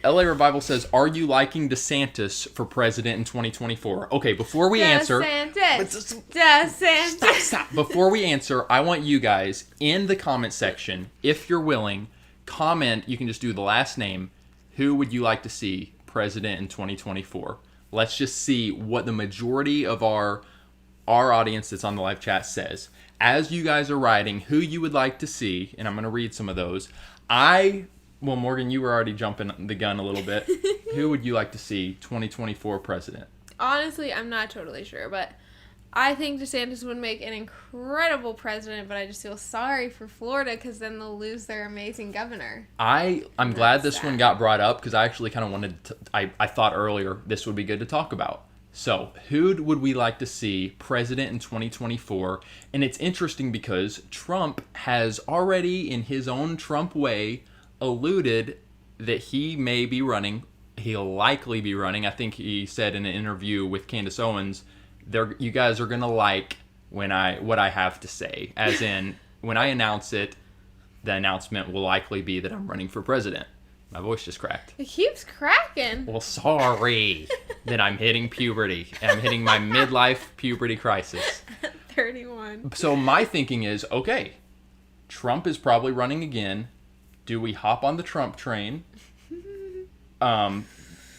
LA Revival says, are you liking DeSantis for president in 2024? Okay, before we answer... DeSantis. Stop. Before we answer, I want you guys, in the comment section, if you're willing, comment, you can just do the last name. Who would you like to see president in 2024? Let's just see what the majority of our audience that's on the live chat says. As you guys are writing who you would like to see, and I'm going to read some of those, well, Morgan, you were already jumping the gun a little bit. Who would you like to see 2024 president? Honestly, I'm not totally sure, but I think DeSantis would make an incredible president, but I just feel sorry for Florida because then they'll lose their amazing governor. I'm glad this one got brought up because I actually kind of wanted to, I thought earlier this would be good to talk about. So, who would we like to see president in 2024? And it's interesting because Trump has already, in his own Trump way, alluded that he may be running. He'll likely be running. I think he said in an interview with Candace Owens, you guys are going to like what I have to say. As in, when I announce it, the announcement will likely be that I'm running for president. My voice just cracked. It keeps cracking. Well, sorry that I'm hitting puberty. And I'm hitting my midlife puberty crisis. 31. So my thinking is, okay, Trump is probably running again. Do we hop on the Trump train?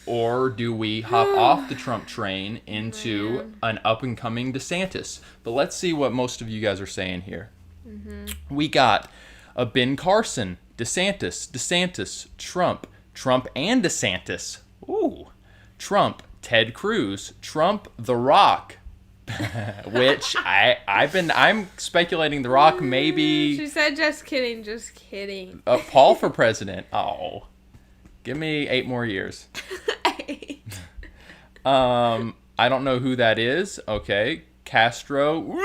Or do we hop off the Trump train into an up-and-coming DeSantis? But let's see what most of you guys are saying here. Mm-hmm. We got a Ben Carson, DeSantis, Trump and DeSantis. Ooh. Trump, Ted Cruz, Trump, The Rock. Which I'm speculating The Rock maybe. She said just kidding. Paul for president. Oh. Give me 8 more years. 8. I don't know who that is. Okay. Castro.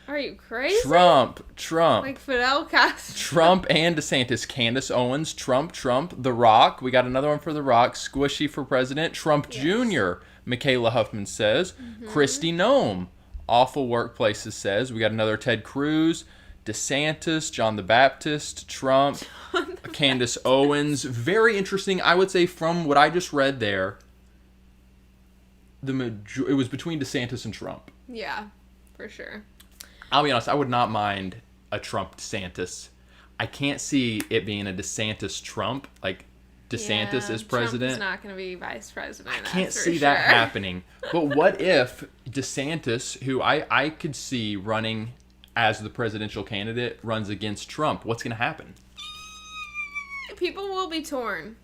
Are you crazy? Trump. Like Fidel Castro. Trump and DeSantis. Candace Owens. Trump. The Rock. We got another one for The Rock. Squishy for president. Trump Jr. Michaela Huffman says. Mm-hmm. Kristi Noem. Awful Workplaces says. We got another Ted Cruz. DeSantis, John the Baptist, Trump, Candace Owens. Very interesting. I would say from what I just read there, it was between DeSantis and Trump. Yeah, for sure. I'll be honest, I would not mind a Trump DeSantis. I can't see it being a DeSantis Trump. Like DeSantis as president. Trump's not going to be vice president. I can't see that happening. But what if DeSantis, who I could see running as the presidential candidate, runs against Trump? What's going to happen? People will be torn.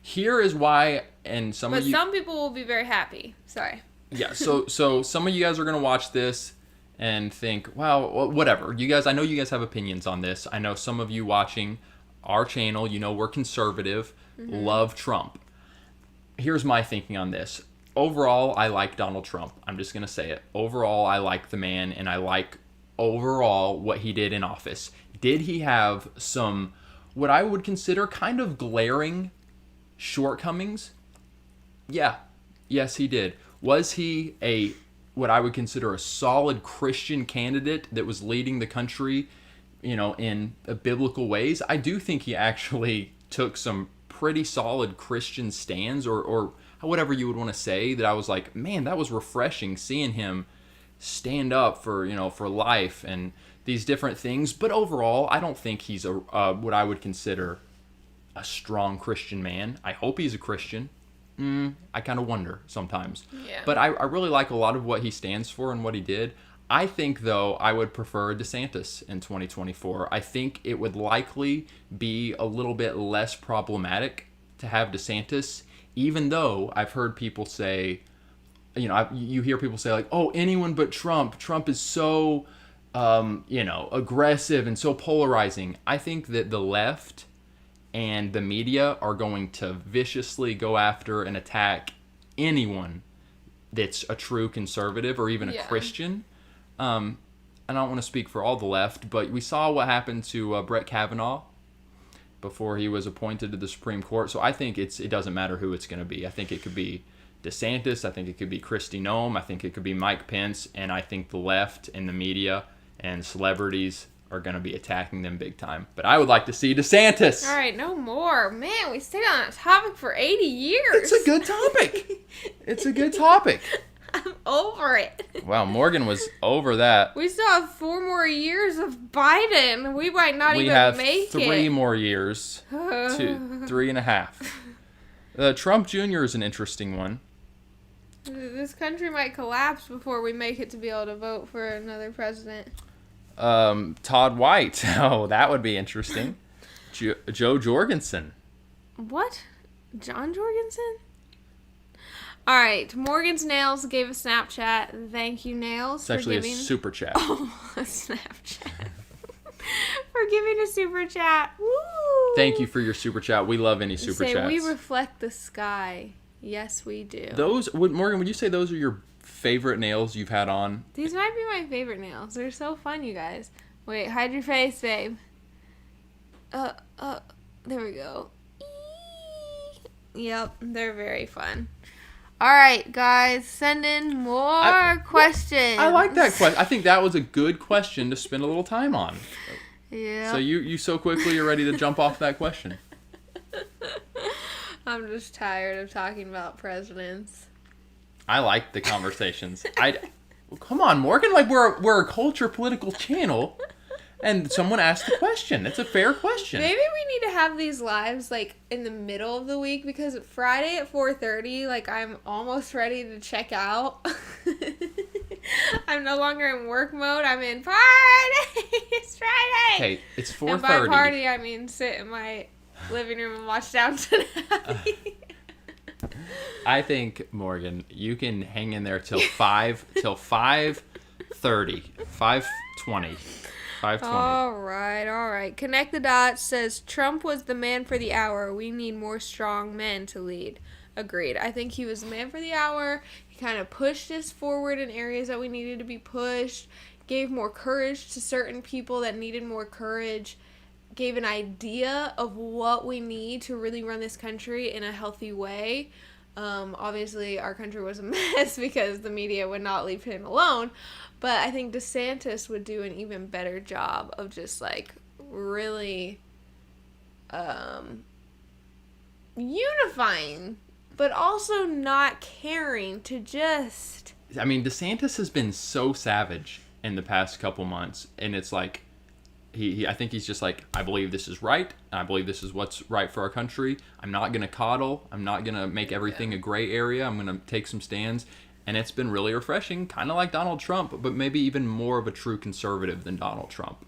Here is why, and some people will be very happy. Sorry. Yeah, so some of you guys are going to watch this and think, wow, whatever. You guys, I know you guys have opinions on this. I know some of you watching our channel, we're conservative, love Trump. Here's my thinking on this. Overall, I like Donald Trump. I'm just going to say it. Overall, I like the man, and I like overall what he did in office. Did he have some, what I would consider kind of glaring shortcomings? Yeah. Yes, he did. Was he what I would consider a solid Christian candidate that was leading the country, in biblical ways? I do think he actually took some pretty solid Christian stands or whatever you would want to say, that I was like, man, that was refreshing seeing him stand up for life and these different things. But overall, I don't think he's what I would consider a strong Christian man. I hope he's a Christian. I kind of wonder sometimes. Yeah. But I really like a lot of what he stands for and what he did. I think, though, I would prefer DeSantis in 2024. I think it would likely be a little bit less problematic to have DeSantis, even though I've heard people say, you hear people say, like, oh, anyone but Trump. Trump is so, aggressive and so polarizing. I think that the left and the media are going to viciously go after and attack anyone that's a true conservative or even a Christian. I don't want to speak for all the left, but we saw what happened to Brett Kavanaugh before he was appointed to the Supreme Court. So I think it doesn't matter who it's going to be. I think it could be DeSantis. I think it could be Kristi Noem. I think it could be Mike Pence. And I think the left and the media and celebrities are going to be attacking them big time. But I would like to see DeSantis. All right, no more. Man, we stayed on that topic for 80 years. It's a good topic. It's a good topic. I'm over it. Wow, Morgan was over that. We still have 4 more years of Biden. We might not even make it. We have 3 more years. 3.5. Trump Jr. is an interesting one. This country might collapse before we make it to be able to vote for another president. Todd White. Oh, that would be interesting. Joe Jorgensen. What? John Jorgensen? All right. Morgan's Nails gave a Snapchat. Thank you, Nails. It's actually a super chat. Oh, a Snapchat. For giving a super chat. Woo! Thank you for your super chat. We love any super chats. We reflect the sky. Yes, we do. Morgan, would you say those are your favorite nails you've had on? These might be my favorite nails. They're so fun, you guys. Wait, hide your face, babe. There we go. Yep, they're very fun. All right, guys, send in more questions. I like that question. I think that was a good question to spend a little time on. Yeah. So you so quickly are ready to jump off that question. I'm just tired of talking about presidents. I like the conversations. Come on, Morgan. Like we're a culture political channel, and someone asked the question. It's a fair question. Maybe we need to have these lives like in the middle of the week because Friday at 4:30, like I'm almost ready to check out. I'm no longer in work mode. I'm in party. It's Friday. Hey, it's 4:30. And by party, I mean sit in my living room and watch Downton Abbey. I think, Morgan, you can hang in there till 5:30. 5:20. All right. Connect the Dots says Trump was the man for the hour. We need more strong men to lead. Agreed. I think he was the man for the hour. He kind of pushed us forward in areas that we needed to be pushed, gave more courage to certain people that needed more courage, gave an idea of what we need to really run this country in a healthy way. Obviously, our country was a mess because the media would not leave him alone. But I think DeSantis would do an even better job of just, like, really unifying, but also not caring to just... I mean, DeSantis has been so savage in the past couple months, and it's like, I think he's just like, I believe this is right. I believe this is what's right for our country. I'm not going to coddle. I'm not going to make everything a gray area. I'm going to take some stands. And it's been really refreshing, kind of like Donald Trump, but maybe even more of a true conservative than Donald Trump.